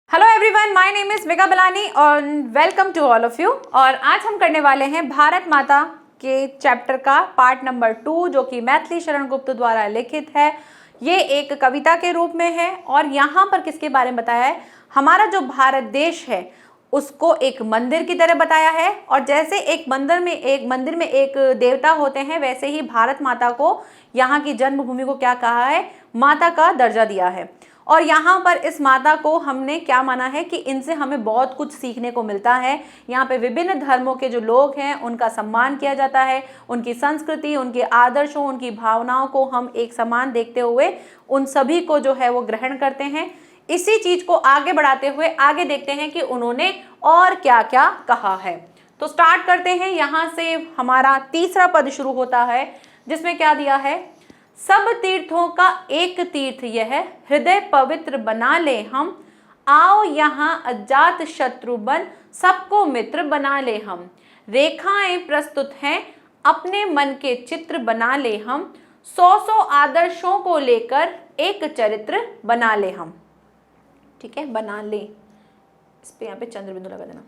Hello everyone, my name is Megha Balani और welcome to all of you. और आज हम करने वाले हैं भारत माता के चैप्टर का पार्ट नंबर 2, जो कि मैथिली शरण गुप्त द्वारा लिखित है। ये एक कविता के रूप में है और यहाँ पर किसके बारे में बताया है? हमारा जो भारत देश है उसको एक मंदिर की तरह बताया है। और जैसे एक मंदिर में एक देवता होते हैं, वैसे ही भारत माता को, यहाँ की जन्मभूमि को क्या कहा है? माता का दर्जा दिया है। और यहाँ पर इस माता को हमने क्या माना है कि इनसे हमें बहुत कुछ सीखने को मिलता है। यहाँ पे विभिन्न धर्मों के जो लोग हैं उनका सम्मान किया जाता है, उनकी संस्कृति, उनके आदर्शों, उनकी भावनाओं को हम एक समान देखते हुए उन सभी को जो है वो ग्रहण करते हैं। इसी चीज को आगे बढ़ाते हुए आगे देखते हैं कि उन्होंने और क्या क्या कहा है। तो स्टार्ट करते हैं। यहाँ से हमारा तीसरा पद शुरू होता है, जिसमें क्या दिया है? सब तीर्थों का एक तीर्थ यह, हृदय पवित्र बना ले हम। आओ यहाँ अजात शत्रु बन, सबको मित्र बना ले हम। रेखाएं प्रस्तुत हैं, अपने मन के चित्र बना ले हम। 100 आदर्शों को लेकर एक चरित्र बना ले हम। ठीक है, बना ले, इस पे यहाँ पे चंद्र बिंदु लगा देना।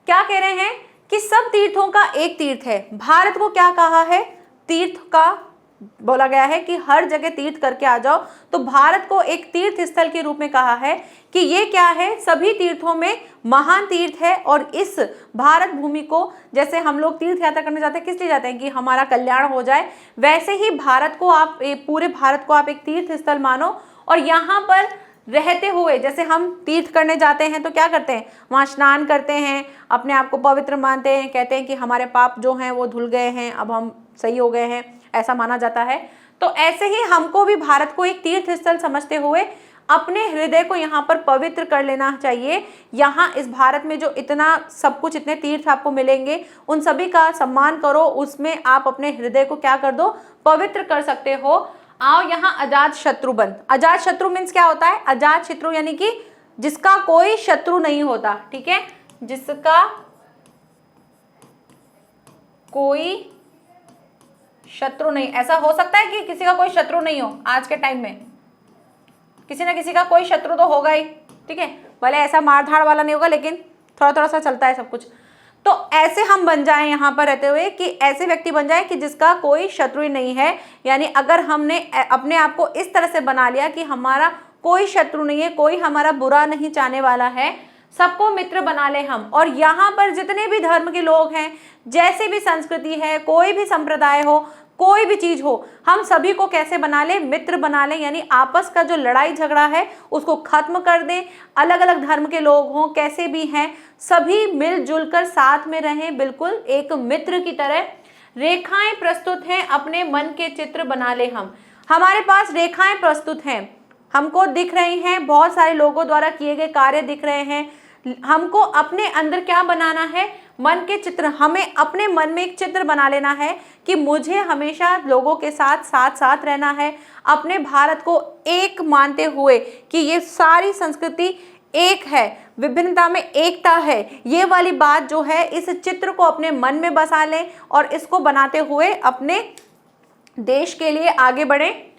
क्या कह रहे हैं कि सब तीर्थों का एक तीर्थ है। भारत को क्या कहा है? तीर्थ का बोला गया है कि हर जगह तीर्थ करके आ जाओ। तो भारत को एक तीर्थ स्थल के रूप में कहा है कि ये क्या है? सभी तीर्थों में महान तीर्थ है। और इस भारत भूमि को, जैसे हम लोग तीर्थ यात्रा करने जाते हैं, किस लिए जाते हैं? कि हमारा कल्याण हो जाए। वैसे ही भारत को आप, पूरे भारत को आप एक तीर्थ स्थल मानो। और यहाँ पर रहते हुए, जैसे हम तीर्थ करने जाते हैं तो क्या करते हैं? वहाँ स्नान करते हैं, अपने आप को पवित्र मानते हैं, कहते हैं कि हमारे पाप जो हैं वो धुल गए हैं, अब हम सही हो गए हैं, ऐसा माना जाता है। तो ऐसे ही हमको भी भारत को एक तीर्थ स्थल समझते हुए अपने हृदय को यहाँ पर पवित्र कर लेना चाहिए। यहाँ इस भारत में जो इतना सब कुछ, इतने तीर्थ आपको मिलेंगे, उन सभी का सम्मान करो। उसमें आप अपने हृदय को क्या कर दो? पवित्र कर सकते हो। आओ यहाँ अजात शत्रु बन। अजात शत्रु मीन्स क्या होता है? अजात शत्रु यानी कि जिसका कोई शत्रु नहीं होता। ठीक है, जिसका कोई शत्रु नहीं। ऐसा हो सकता है कि किसी का कोई शत्रु नहीं हो? आज के टाइम में किसी ना किसी का कोई शत्रु तो होगा ही। ठीक है, भले ऐसा मारधाड़ वाला नहीं होगा, लेकिन थोड़ा थोड़ा सा चलता है सब कुछ। तो ऐसे हम बन जाएं यहाँ पर रहते हुए कि ऐसे व्यक्ति बन जाए कि जिसका कोई शत्रु ही नहीं है। यानी अगर हमने अपने आप को इस तरह से बना लिया कि हमारा कोई शत्रु नहीं है, कोई हमारा बुरा नहीं चाहने वाला है, सबको मित्र बना ले हम। और यहाँ पर जितने भी धर्म के लोग हैं, जैसे भी संस्कृति है, कोई भी संप्रदाय हो, कोई भी चीज हो, हम सभी को कैसे बना ले? मित्र बना ले। यानी आपस का जो लड़ाई झगड़ा है उसको खत्म कर दें। अलग अलग धर्म के लोग हों, कैसे भी हैं, सभी मिलजुल कर साथ में रहें, बिल्कुल एक मित्र की तरह। रेखाएं प्रस्तुत हैं, अपने मन के चित्र बना ले हम। हमारे पास रेखाएं प्रस्तुत हैं, हमको दिख रही हैं, बहुत सारे लोगों द्वारा किए गए कार्य दिख रहे हैं। हमको अपने अंदर क्या बनाना है? मन के चित्र। हमें अपने मन में एक चित्र बना लेना है कि मुझे हमेशा लोगों के साथ साथ साथ रहना है, अपने भारत को एक मानते हुए कि ये सारी संस्कृति एक है, विभिन्नता में एकता है। ये वाली बात जो है, इस चित्र को अपने मन में बसा लें और इसको बनाते हुए अपने देश के लिए आगे बढ़ें।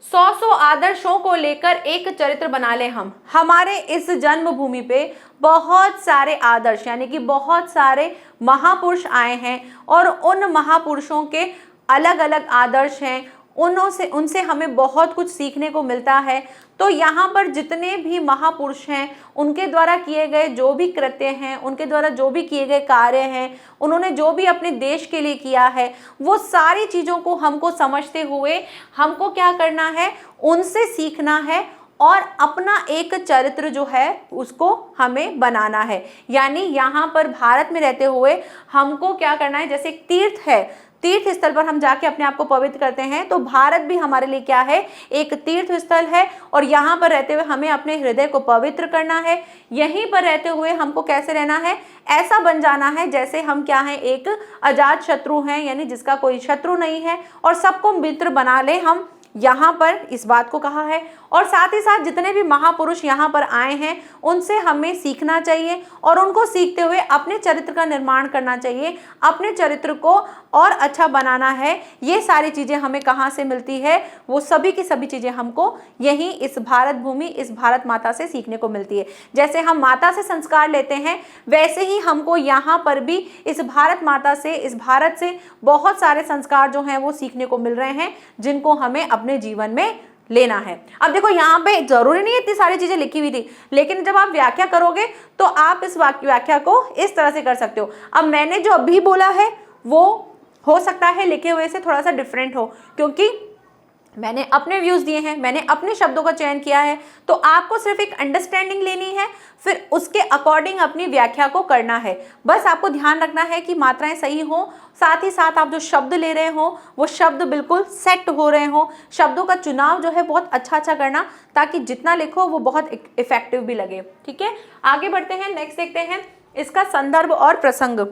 100 आदर्शों को लेकर एक चरित्र बना ले हम। हमारे इस जन्मभूमि पे बहुत सारे आदर्श, यानी कि बहुत सारे महापुरुष आए हैं और उन महापुरुषों के अलग अलग आदर्श हैं। उनसे हमें बहुत कुछ सीखने को मिलता है। तो यहाँ पर जितने भी महापुरुष हैं, उनके द्वारा किए गए जो भी कृत्य हैं, उनके द्वारा जो भी किए गए कार्य हैं, उन्होंने जो भी अपने देश के लिए किया है, वो सारी चीज़ों को हमको समझते हुए हमको क्या करना है? उनसे सीखना है और अपना एक चरित्र जो है उसको हमें बनाना है। यानी यहाँ पर भारत में रहते हुए हमको क्या करना है? जैसे एक तीर्थ है, तीर्थ स्थल पर हम जाके अपने आप को पवित्र करते हैं, तो भारत भी हमारे लिए क्या है? एक तीर्थ स्थल है। और यहाँ पर रहते हुए हमें अपने हृदय को पवित्र करना है। यहीं पर रहते हुए हमको कैसे रहना है? ऐसा बन जाना है जैसे हम क्या हैं? एक अजात शत्रु हैं, यानी जिसका कोई शत्रु नहीं है, और सबको मित्र बना ले हम। यहाँ पर इस बात को कहा है। और साथ ही साथ जितने भी महापुरुष यहाँ पर आए हैं उनसे हमें सीखना चाहिए और उनको सीखते हुए अपने चरित्र का निर्माण करना चाहिए, अपने चरित्र को और अच्छा बनाना है। ये सारी चीज़ें हमें कहाँ से मिलती है? वो सभी की सभी चीज़ें हमको यहीं इस भारत भूमि, इस भारत माता से सीखने को मिलती है। जैसे हम माता से संस्कार लेते हैं वैसे ही हमको यहाँ पर भी इस भारत माता से, इस भारत से बहुत सारे संस्कार जो हैं वो सीखने को मिल रहे हैं, जिनको हमें अपने जीवन में लेना है। अब देखो यहाँ पे जरूरी नहीं इतनी सारी चीजें लिखी हुई थी, लेकिन जब आप व्याख्या करोगे तो आप इस व्याख्या को इस तरह से कर सकते हो। अब मैंने जो अभी बोला है वो हो सकता है लिखे हुए से थोड़ा सा डिफरेंट हो, क्योंकि मैंने अपने व्यूज दिए हैं, मैंने अपने शब्दों का चयन किया है, तो आपको सिर्फ एक अंडरस्टैंडिंग लेनी है, फिर उसके अकॉर्डिंग अपनी व्याख्या को करना है। बस आपको ध्यान रखना है कि मात्राएं सही हो, साथ ही साथ आप जो शब्द ले रहे हो वो शब्द बिल्कुल सेट हो रहे हो। शब्दों का चुनाव जो है बहुत अच्छा करना, ताकि जितना लिखो वो बहुत इफेक्टिव भी लगे। ठीक है, आगे बढ़ते हैं, नेक्स्ट देखते हैं इसका संदर्भ और प्रसंग।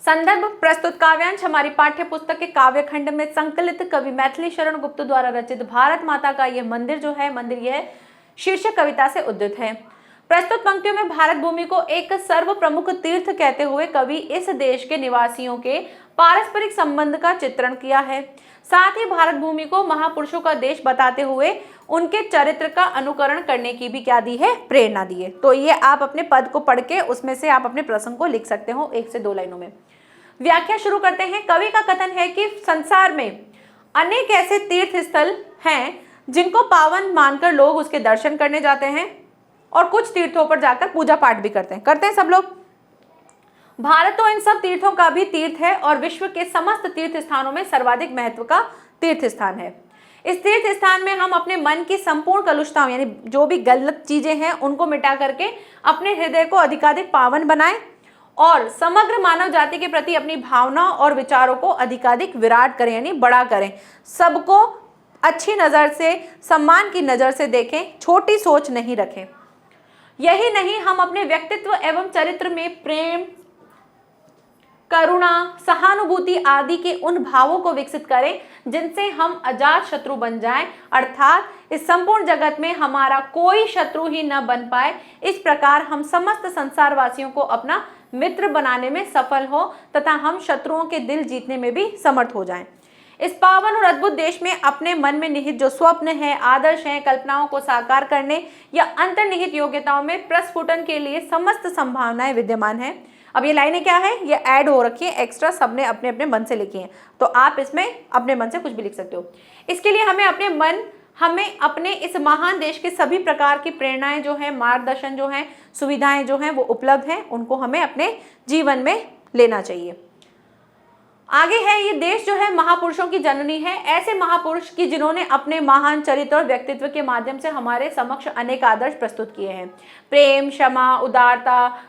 संदर्भ प्रस्तुत काव्यांश हमारी पाठ्य पुस्तक के काव्य खंड में संकलित कवि मैथिली शरण गुप्त द्वारा रचित भारत माता का यह मंदिर जो है, मंदिर यह शीर्षक कविता से उद्धृत है। प्रस्तुत पंक्तियों में भारत भूमि को एक सर्व प्रमुख तीर्थ कहते हुए कवि इस देश के निवासियों के पारस्परिक संबंध का चित्रण किया है। साथ ही भारत भूमि को महापुरुषों का देश बताते हुए उनके चरित्र का अनुकरण करने की भी क्या दी है? प्रेरणा दी है। तो ये आप अपने पद को पढ़ के उसमें से आप अपने प्रसंग को लिख सकते हो 1 से 2 लाइनों में। व्याख्या शुरू करते हैं। कवि का कथन है कि संसार में अनेक ऐसे तीर्थ स्थल हैं जिनको पावन मानकर लोग उसके दर्शन करने जाते हैं और कुछ तीर्थों पर जाकर पूजा पाठ भी करते हैं सब लोग। भारत तो इन सब तीर्थों का भी तीर्थ है और विश्व के समस्त तीर्थ स्थानों में सर्वाधिक महत्व का तीर्थ स्थान है। इस तीर्थ स्थान में हम अपने मन की संपूर्ण कलुषताओं, यानी जो भी गलत चीजें हैं उनको मिटा करके अपने हृदय को अधिकाधिक पावन बनाएं और समग्र मानव जाति के प्रति अपनी भावना और विचारों को अधिकाधिक विराट करें, यानी बड़ा करें। सबको अच्छी नजर से, सम्मान की नजर से देखें, छोटी सोच नहीं रखें। यही नहीं, हम अपने व्यक्तित्व एवं चरित्र में प्रेम, करुणा, सहानुभूति आदि के उन भावों को विकसित करें जिनसे हम अजात शत्रु बन जाएं, अर्थात इस संपूर्ण जगत में हमारा कोई शत्रु ही न बन पाए। इस प्रकार हम समस्त संसार वासियों को अपना मित्र बनाने में सफल हो तथा हम शत्रुओं के दिल जीतने में भी समर्थ हो जाएं। इस पावन और अद्भुत देश में अपने मन में निहित जो स्वप्न है, आदर्श हैं, कल्पनाओं को साकार करने या अंतर्निहित योग्यताओं में प्रस्फुटन के लिए समस्त संभावनाएं विद्यमान हैं। अब ये लाइनें क्या है? ये ऐड हो रखी है एक्स्ट्रा, सबने अपने अपने मन से लिखी हैं, तो आप इसमें अपने मन से कुछ भी लिख सकते हो। इसके लिए हमें अपने इस महान देश के सभी प्रकार की प्रेरणाएं जो हैं, मार्गदर्शन जो हैं, सुविधाएं जो हैं वो उपलब्ध हैं, उनको हमें अपने जीवन में लेना चाहिए। आगे है, ये देश जो है महापुरुषों की जननी है, ऐसे महापुरुष की जिन्होंने अपने महान चरित्र और व्यक्तित्व के माध्यम से हमारे समक्ष अनेक आदर्श प्रस्तुत किए हैं। प्रेम, क्षमा, उदारता,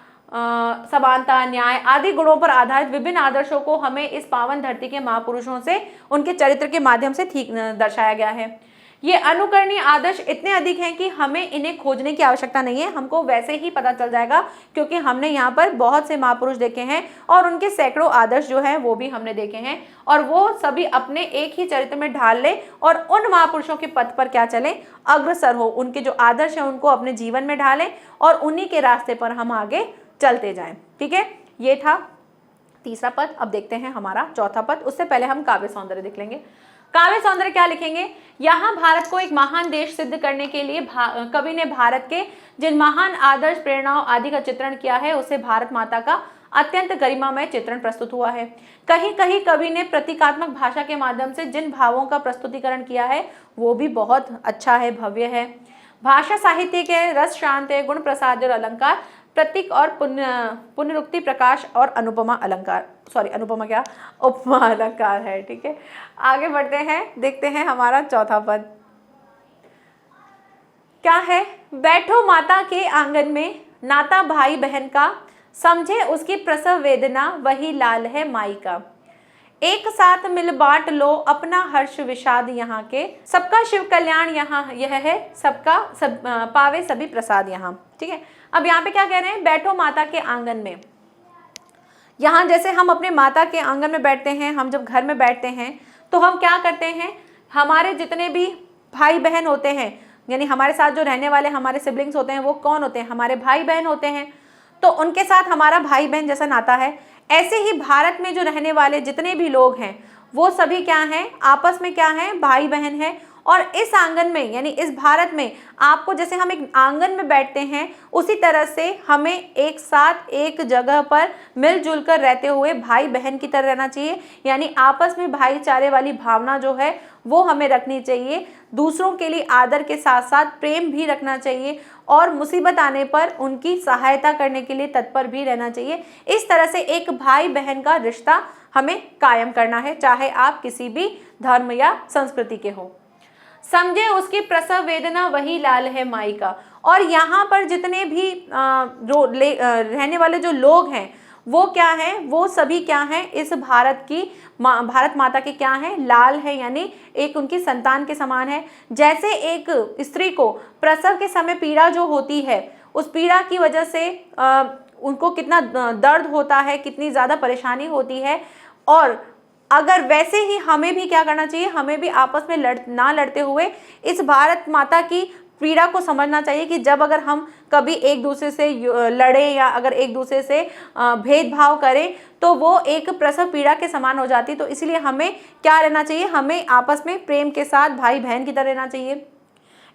समानता, न्याय आदि गुणों पर आधारित विभिन्न आदर्शों को हमें इस पावन धरती के महापुरुषों से उनके चरित्र के माध्यम से ठीक दर्शाया गया है। ये अनुकरणीय आदर्श इतने अधिक हैं कि हमें इन्हें खोजने की आवश्यकता नहीं है, हमको वैसे ही पता चल जाएगा, क्योंकि हमने यहाँ पर बहुत से महापुरुष देखे हैं और उनके सैकड़ों आदर्श जो हैं वो भी हमने देखे हैं, और वो सभी अपने एक ही चरित्र में ढाल ले और उन महापुरुषों के पथ पर क्या चलें, अग्रसर हो, उनके जो आदर्श हैं उनको अपने जीवन में ढालें और उन्हीं के रास्ते पर हम आगे चलते जाएं। ठीक है, ये था तीसरा पद। अब देखते हैं हमारा चौथा पद। उससे पहले हम काव्य सौंदर्य देख लेंगे। काव्य सौंदर्य क्या लिखेंगे? यहाँ भारत को एक महान देश सिद्ध करने के लिए कवि ने भारत के जिन महान आदर्श, प्रेरणाओं आदि का चित्रण किया है, उसे भारत माता का अत्यंत गरिमामय चित्रण प्रस्तुत हुआ है। कहीं कहीं कवि ने प्रतीकात्मक भाषा के माध्यम से जिन भावों का प्रस्तुतिकरण किया है वो भी बहुत अच्छा है, भव्य है। भाषा साहित्य के रस शांत है, गुण प्रसाद और अलंकार, प्रतीक और पुनरुक्ति, प्रकाश और अनुपमा अलंकार, उपमा अलंकार है। ठीक है, आगे बढ़ते हैं, देखते हैं हमारा चौथा पद क्या है। बैठो माता के आंगन में, नाता भाई बहन का, समझे उसकी प्रसव वेदना, वही लाल है माई का। एक साथ मिल बांट लो अपना हर्ष विषाद यहाँ के, सबका शिव कल्याण यहाँ यह है, पावे सभी प्रसाद यहाँ। ठीक है, अब यहाँ पे क्या कह रहे हैं? बैठो माता के आंगन में। यहाँ जैसे हम अपने माता के आंगन में बैठते हैं, हम जब घर में बैठते हैं तो हम क्या करते हैं? हमारे जितने भी भाई बहन होते हैं, यानी हमारे साथ जो रहने वाले हमारे सिबलिंग्स होते हैं, वो कौन होते हैं? हमारे भाई बहन होते हैं। तो उनके साथ हमारा भाई बहन जैसा नाता है। ऐसे ही भारत में जो रहने वाले जितने भी लोग हैं वो सभी क्या हैं? आपस में क्या हैं? भाई बहन हैं। और इस आंगन में, यानी इस भारत में, आपको जैसे हम एक आंगन में बैठते हैं उसी तरह से हमें एक साथ एक जगह पर मिलजुल कर रहते हुए भाई बहन की तरह रहना चाहिए। यानी आपस में भाईचारे वाली भावना जो है वो हमें रखनी चाहिए। दूसरों के लिए आदर के साथ साथ प्रेम भी रखना चाहिए और मुसीबत आने पर उनकी सहायता करने के लिए तत्पर भी रहना चाहिए। इस तरह से एक भाई बहन का रिश्ता हमें कायम करना है, चाहे आप किसी भी धर्म या संस्कृति के हो। समझे उसकी प्रसव वेदना वही लाल है माई का। और यहाँ पर जितने भी रहने वाले जो लोग हैं वो क्या हैं? वो सभी क्या हैं? इस भारत माता के क्या हैं? लाल है, यानी एक उनकी संतान के समान है। जैसे एक स्त्री को प्रसव के समय पीड़ा जो होती है, उस पीड़ा की वजह से उनको कितना दर्द होता है, कितनी ज़्यादा परेशानी होती है, और अगर वैसे ही हमें भी क्या करना चाहिए? हमें भी आपस में ना लड़ते हुए इस भारत माता की पीड़ा को समझना चाहिए कि जब अगर हम कभी एक दूसरे से लड़ें या अगर एक दूसरे से भेदभाव करें तो वो एक प्रसव पीड़ा के समान हो जाती है। तो इसलिए हमें क्या रहना चाहिए? हमें आपस में प्रेम के साथ भाई बहन की तरह रहना चाहिए।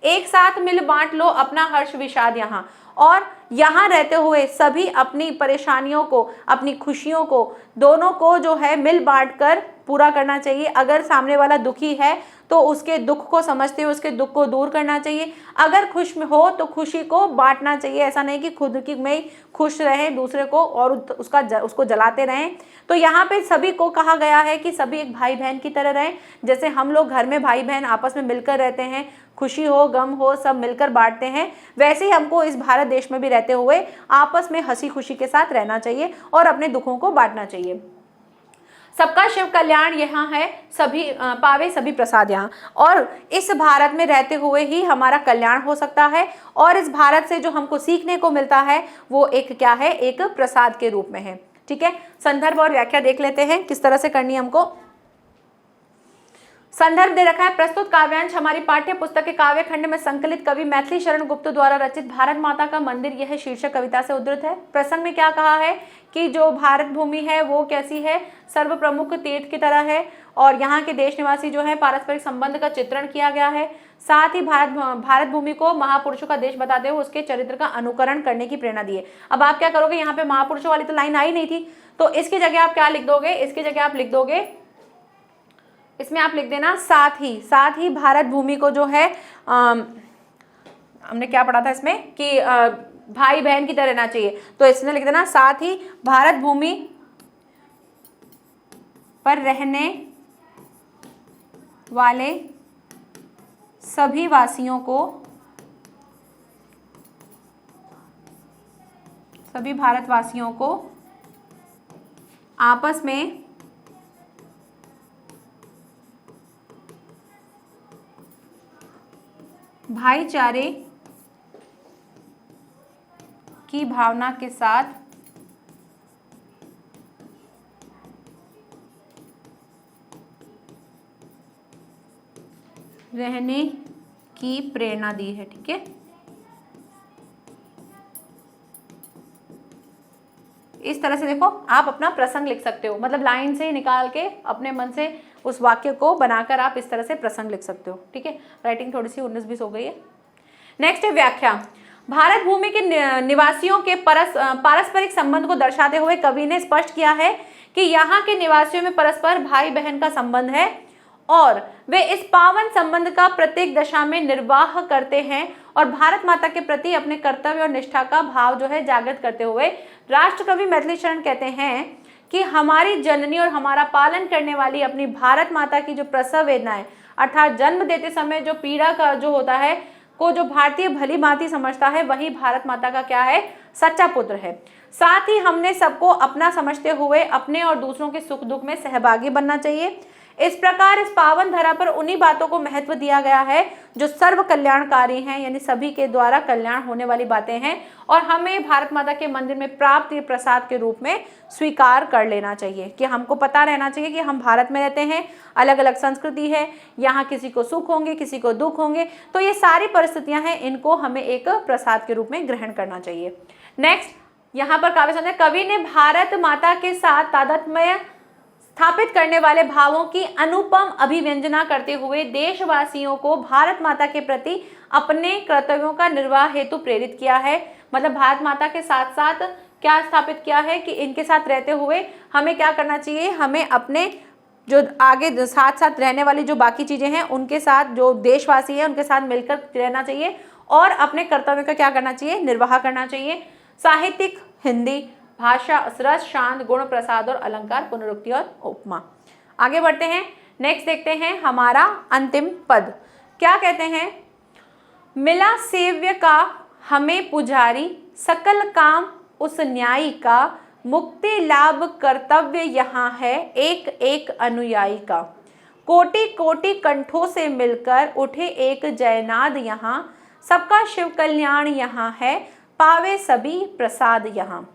एक साथ मिल बांट लो अपना हर्ष विषाद यहाँ, और यहाँ रहते हुए सभी अपनी परेशानियों को, अपनी खुशियों को, दोनों को जो है मिल बांट कर पूरा करना चाहिए। अगर सामने वाला दुखी है तो उसके दुख को समझते हुए उसके दुख को दूर करना चाहिए। अगर खुश में हो तो खुशी को बांटना चाहिए। ऐसा नहीं कि खुद की में खुश रहें दूसरे को और उसको जलाते रहें। तो यहाँ पे सभी को कहा गया है कि सभी एक भाई बहन की तरह रहें। जैसे हम लोग घर में भाई बहन आपस में मिलकर रहते हैं, खुशी हो गम हो सब मिलकर बांटते हैं, वैसे ही हमको इस भारत देश में भी रहते हुए आपस में हंसी खुशी के साथ रहना चाहिए और अपने दुखों को बांटना चाहिए। सबका शिव कल्याण यहाँ है, सभी पावे सभी प्रसाद यहाँ। और इस भारत में रहते हुए ही हमारा कल्याण हो सकता है, और इस भारत से जो हमको सीखने को मिलता है वो एक क्या है? एक प्रसाद के रूप में है। ठीक है, संदर्भ और व्याख्या देख लेते हैं किस तरह से करनी है हमको। संदर्भ दे रखा है, प्रस्तुत काव्यांश हमारी पाठ्य पुस्तक के काव्य खंड में संकलित कवि मैथिली शरण गुप्त द्वारा रचित भारत माता का मंदिर यह शीर्षक कविता से उद्धृत है। प्रसंग में क्या कहा है कि जो भारत भूमि है वो कैसी है? सर्व प्रमुख तीर्थ की तरह है, और यहाँ के देश निवासी जो है पारस्परिक संबंध का चित्रण किया गया है। साथ ही भारत भूमि को महापुरुषों का देश बताते हुए उसके चरित्र का अनुकरण करने की प्रेरणा दी है। अब आप क्या करोगे? यहाँ पे महापुरुषों वाली तो लाइन आई नहीं थी, तो इसकी जगह आप क्या लिख दोगे? इसकी जगह आप लिख दोगे, इसमें आप लिख देना साथ ही भारत भूमि को जो है हमने क्या पढ़ा था इसमें कि भाई बहन की तरह रहना चाहिए, तो इसमें लिख देना साथ ही भारत भूमि पर रहने वाले सभी वासियों को, सभी भारतवासियों को आपस में भाईचारे की भावना के साथ रहने की प्रेरणा दी है। ठीक है, इस तरह से देखो आप अपना प्रसंग लिख सकते हो, मतलब लाइन से निकाल के अपने मन से उस वाक्य को बनाकर आप इस तरह से प्रसंग लिख सकते हो। ठीक है, राइटिंग थोड़ी सी 19-20 हो गई है। नेक्स्ट है व्याख्या। भारत भूमि के निवासियों के पारस्परिक संबंध को दर्शाते हुए कवि ने स्पष्ट किया है कि यहाँ के निवासियों में परस्पर भाई बहन का संबंध है और वे इस पावन संबंध का प्रत्येक दशा में निर्वाह करते हैं और भारत माता के प्रति अपने कर्तव्य और निष्ठा का भाव जो है जागृत करते हुए राष्ट्रकवि मैथिली शरण कहते हैं कि हमारी जननी और हमारा पालन करने वाली अपनी भारत माता की जो प्रसव वेदना है, अर्थात जन्म देते समय जो पीड़ा का जो होता है को जो भारतीय भली भांति समझता है वही भारत माता का क्या है? सच्चा पुत्र है। साथ ही हमने सबको अपना समझते हुए अपने और दूसरों के सुख दुख में सहभागी बनना चाहिए। इस प्रकार इस पावन धरा पर उन्हीं बातों को महत्व दिया गया है जो सर्व कल्याणकारी हैं, यानी सभी के द्वारा कल्याण होने वाली बातें हैं, और हमें भारत माता के मंदिर में प्राप्त ये प्रसाद के रूप में स्वीकार कर लेना चाहिए। कि हमको पता रहना चाहिए कि हम भारत में रहते हैं, अलग अलग संस्कृति है, यहाँ किसी को सुख होंगे, किसी को दुख होंगे, तो ये सारी परिस्थितियां हैं, इनको हमें एक प्रसाद के रूप में ग्रहण करना चाहिए। नेक्स्ट, यहाँ पर काव्य संध्या, कवि ने भारत माता के साथ तादात्म्य स्थापित करने वाले भावों की अनुपम अभिव्यंजना करते हुए देशवासियों को भारत माता के प्रति अपने कर्तव्यों का निर्वाह हेतु प्रेरित किया है। मतलब भारत माता के साथ साथ क्या स्थापित किया है कि इनके साथ रहते हुए हमें क्या करना चाहिए, हमें अपने जो आगे साथ साथ रहने वाली जो बाकी चीज़ें हैं उनके साथ, जो देशवासी हैं उनके साथ मिलकर रहना चाहिए और अपने कर्तव्य का क्या करना चाहिए, निर्वाह करना चाहिए। साहित्यिक हिंदी भाषा, रस, शांत, गुण, प्रसाद और अलंकार, पुनरुक्ति और उपमा। आगे बढ़ते हैं, नेक्स्ट देखते हैं हमारा अंतिम पद क्या कहते हैं। मिला सेव्य का हमें पुजारी, सकल काम उस न्यायी का, मुक्ति लाभ कर्तव्य यहाँ है एक एक अनुयायी का। कोटि कोटि कंठों से मिलकर उठे एक जयनाद यहाँ, सबका शिव कल्याण यहाँ है, पावे सभी प्रसाद यहाँ।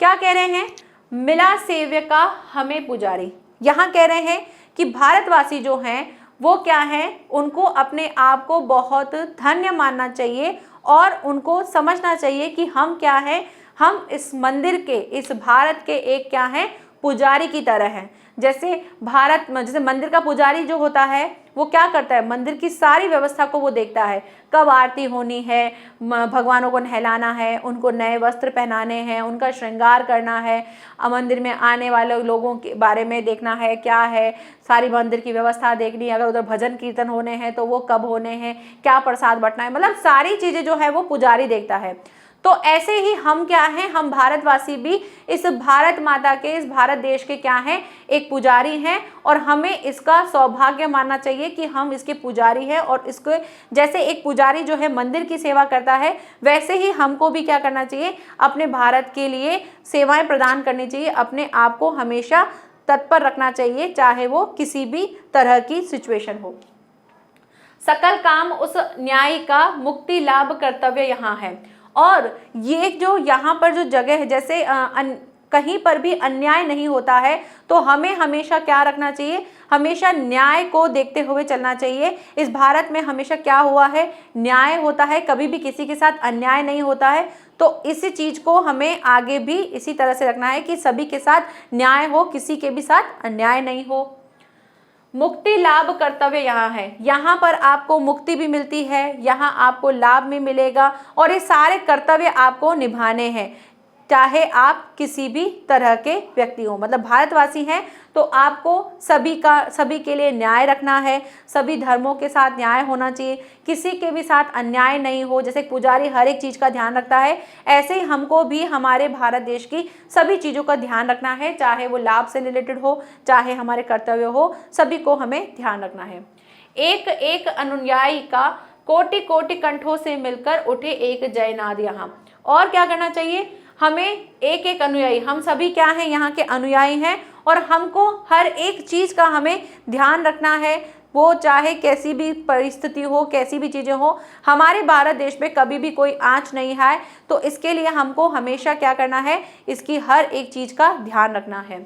क्या कह रहे हैं, मिला सेव्य का हमें पुजारी। यहाँ कह रहे हैं कि भारतवासी जो हैं वो क्या हैं, उनको अपने आप को बहुत धन्य मानना चाहिए और उनको समझना चाहिए कि हम क्या हैं, हम इस मंदिर के, इस भारत के एक क्या हैं, पुजारी की तरह हैं। जैसे जैसे मंदिर का पुजारी जो होता है वो क्या करता है, मंदिर की सारी व्यवस्था को वो देखता है, कब आरती होनी है, भगवानों को नहलाना है, उनको नए वस्त्र पहनाने हैं, उनका श्रृंगार करना है, मंदिर में आने वाले लोगों के बारे में देखना है, क्या है सारी मंदिर की व्यवस्था देखनी है, अगर उधर भजन कीर्तन होने हैं तो वो कब होने हैं, क्या प्रसाद बंटना है, मतलब सारी चीज़ें जो है वो पुजारी देखता है। तो ऐसे ही हम क्या हैं, हम भारतवासी भी इस भारत माता के, इस भारत देश के क्या हैं, एक पुजारी हैं और हमें इसका सौभाग्य मानना चाहिए कि हम इसके पुजारी हैं। और इसको जैसे एक पुजारी जो है मंदिर की सेवा करता है, वैसे ही हमको भी क्या करना चाहिए, अपने भारत के लिए सेवाएं प्रदान करनी चाहिए, अपने आप को हमेशा तत्पर रखना चाहिए, चाहे वो किसी भी तरह की सिचुएशन हो। सकल काम उस न्याय का, मुक्ति लाभ कर्तव्य यहाँ है। और ये जो यहाँ पर जो जगह है, जैसे कहीं पर भी अन्याय नहीं होता है, तो हमें हमेशा क्या रखना चाहिए, हमेशा न्याय को देखते हुए चलना चाहिए। इस भारत में हमेशा क्या हुआ है, न्याय होता है, कभी भी किसी के साथ अन्याय नहीं होता है। तो इसी चीज़ को हमें आगे भी इसी तरह से रखना है कि सभी के साथ न्याय हो, किसी के भी साथ अन्याय नहीं हो। मुक्ति लाभ कर्तव्य यहाँ है, यहाँ पर आपको मुक्ति भी मिलती है, यहाँ आपको लाभ भी मिलेगा और ये सारे कर्तव्य आपको निभाने हैं, चाहे आप किसी भी तरह के व्यक्ति हो। मतलब भारतवासी हैं तो आपको सभी के लिए न्याय रखना है, सभी धर्मों के साथ न्याय होना चाहिए, किसी के भी साथ अन्याय नहीं हो। जैसे पुजारी हर एक चीज़ का ध्यान रखता है, ऐसे ही हमको भी हमारे भारत देश की सभी चीज़ों का ध्यान रखना है, चाहे वो लाभ से रिलेटेड हो, चाहे हमारे कर्तव्य हो, सभी को हमें ध्यान रखना है। एक एक अनुयायी का, कोटि कोटि कंठों से मिलकर उठे एक जयनाद यहाँ। और क्या करना चाहिए, हमें एक एक अनुयायी, हम सभी क्या हैं, यहाँ के अनुयायी हैं और हमको हर एक चीज़ का हमें ध्यान रखना है, वो चाहे कैसी भी परिस्थिति हो, कैसी भी चीज़ें हो, हमारे भारत देश में कभी भी कोई आँच नहीं आए। तो इसके लिए हमको हमेशा क्या करना है, इसकी हर एक चीज़ का ध्यान रखना है।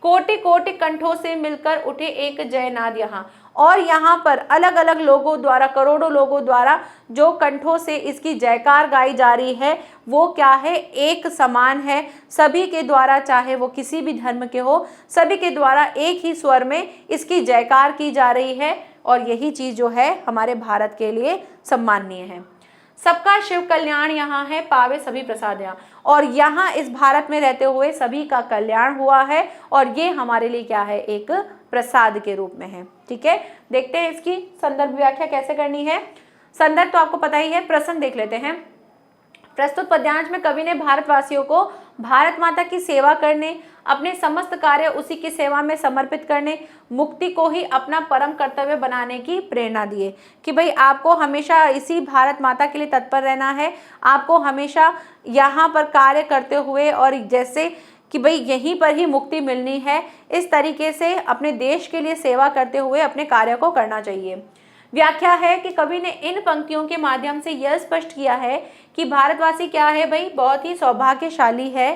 कोटि कोटि कंठों से मिलकर उठे एक जयनाद यहाँ। और यहाँ पर अलग अलग लोगों द्वारा, करोड़ों लोगों द्वारा जो कंठों से इसकी जयकार गाई जा रही है, वो क्या है, एक समान है। सभी के द्वारा, चाहे वो किसी भी धर्म के हो, सभी के द्वारा एक ही स्वर में इसकी जयकार की जा रही है। और यही चीज़ जो है हमारे भारत के लिए सम्माननीय है। सबका शिव कल्याण यहाँ है, पावे सभी प्रसाद यहाँ। और यहाँ इस भारत में रहते हुए सभी का कल्याण हुआ है और ये हमारे लिए क्या है, एक प्रसाद के रूप में है। ठीक है, देखते हैं इसकी संदर्भ व्याख्या कैसे करनी है। संदर्भ तो आपको पता ही है, प्रसंग देख लेते हैं। प्रस्तुत पद्यांश में कवि ने भारतवासियों को भारत माता की सेवा करने, अपने समस्त कार्य उसी की सेवा में समर्पित करने, मुक्ति को ही अपना परम कर्तव्य बनाने की प्रेरणा दिए कि भाई आपको हमेशा इसी भारत माता के लिए तत्पर रहना है, आपको हमेशा यहाँ पर कार्य करते हुए, और जैसे कि भाई यहीं पर ही मुक्ति मिलनी है। इस तरीके से अपने देश के लिए सेवा करते हुए अपने कार्य को करना चाहिए। व्याख्या है कि कवि ने इन पंक्तियों के माध्यम से यह स्पष्ट किया है कि भारतवासी क्या है भाई, बहुत ही सौभाग्यशाली है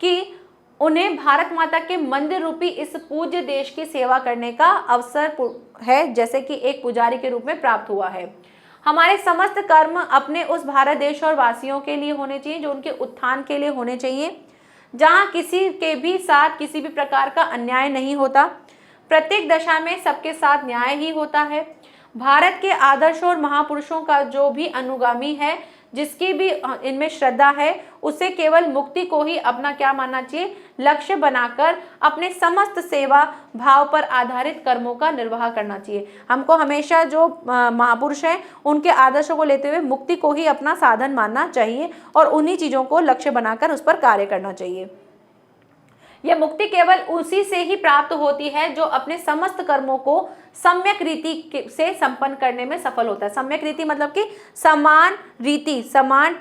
कि उन्हें भारत माता के मंदिर रूपी इस पूज्य देश की सेवा करने का अवसर है, जैसे कि एक पुजारी के रूप में प्राप्त हुआ है। हमारे समस्त कर्म अपने उस भारत देश और वासियों के लिए होने चाहिए, जो उनके उत्थान के लिए होने चाहिए, जहाँ किसी के भी साथ किसी भी प्रकार का अन्याय नहीं होता। प्रत्येक दशा में सबके साथ न्याय ही होता है। भारत के आदर्शों और महापुरुषों का जो भी अनुगामी है, जिसकी भी इनमें श्रद्धा है, उसे केवल मुक्ति को ही अपना क्या मानना चाहिए, लक्ष्य बनाकर अपने समस्त सेवा भाव पर आधारित कर्मों का निर्वाह करना चाहिए। हमको हमेशा जो महापुरुष हैं उनके आदर्शों को लेते हुए मुक्ति को ही अपना साधन मानना चाहिए और उन्हीं चीज़ों को लक्ष्य बनाकर उस पर कार्य करना चाहिए। यह मुक्ति केवल उसी से ही प्राप्त होती है जो अपने समस्त कर्मों को सम्यक रीति से संपन्न करने में सफल होता है। सम्यक रीति मतलब कि समान रीति, समान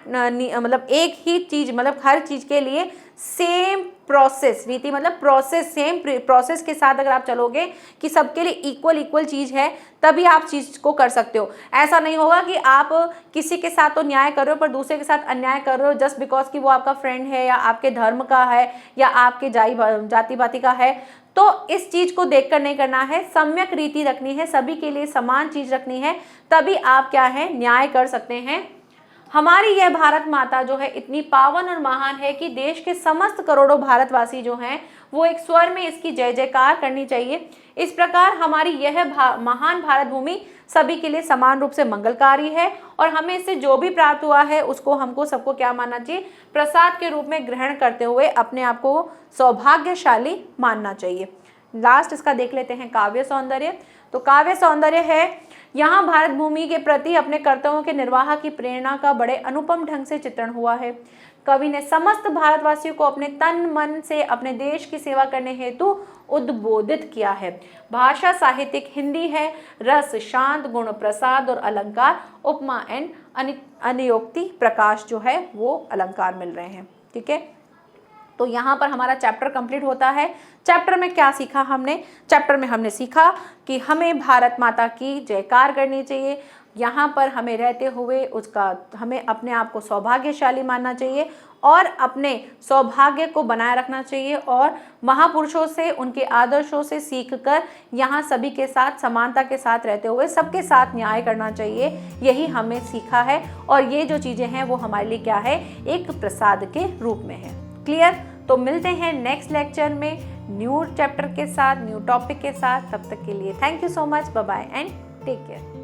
मतलब एक ही चीज, मतलब हर चीज के लिए सेम प्रोसेस, रीति मतलब प्रोसेस, सेम प्रोसेस के साथ अगर आप चलोगे कि सबके लिए इक्वल चीज है, तभी आप चीज को कर सकते हो। ऐसा नहीं होगा कि आप किसी के साथ तो न्याय कर रहे हो पर दूसरे के साथ अन्याय कर रहे हो जस्ट बिकॉज कि वो आपका फ्रेंड है या आपके धर्म का है या आपके जाति पाति का है। तो इस चीज को देखकर नहीं करना है, सम्यक रीति रखनी है, सभी के लिए समान चीज रखनी है, तभी आप क्या है, न्याय कर सकते हैं। हमारी यह भारत माता जो है इतनी पावन और महान है कि देश के समस्त करोड़ों भारतवासी जो हैं वो एक स्वर में इसकी जय जयकार करनी चाहिए। इस प्रकार हमारी यह महान भारत भूमि सभी के लिए समान रूप से मंगलकारी है और हमें इससे जो भी प्राप्त हुआ है उसको हमको सबको क्या मानना चाहिए, प्रसाद के रूप में ग्रहण करते हुए अपने आप को सौभाग्यशाली मानना चाहिए। लास्ट इसका देख लेते हैं काव्य सौंदर्य। तो काव्य सौंदर्य है, यहाँ भारत भूमि के प्रति अपने कर्तव्यों के निर्वाह की प्रेरणा का बड़े अनुपम ढंग से चित्रण हुआ है। कवि ने समस्त भारतवासियों को अपने तन मन से अपने देश की सेवा करने हेतु उद्बोधित किया है। भाषा साहित्यिक हिंदी है, रस शांत, गुण प्रसाद और अलंकार उपमा एंड अनियोक्ति प्रकाश जो है वो अलंकार मिल रहे हैं। ठीक है, तो यहाँ पर हमारा चैप्टर कंप्लीट होता है। चैप्टर में क्या सीखा हमने? चैप्टर में हमने सीखा कि हमें भारत माता की जयकार करनी चाहिए, यहाँ पर हमें रहते हुए हमें अपने आप को सौभाग्यशाली मानना चाहिए और अपने सौभाग्य को बनाए रखना चाहिए और महापुरुषों से, उनके आदर्शों से सीखकर यहाँ सभी के साथ समानता के साथ रहते हुए सबके साथ न्याय करना चाहिए। यही हमें सीखा है और ये जो चीज़ें हैं वो हमारे लिए क्या है, एक प्रसाद के रूप में है। क्लियर? तो मिलते हैं नेक्स्ट लेक्चर में न्यू चैप्टर के साथ, न्यू टॉपिक के साथ। तब तक के लिए thank you so much, bye bye and take care.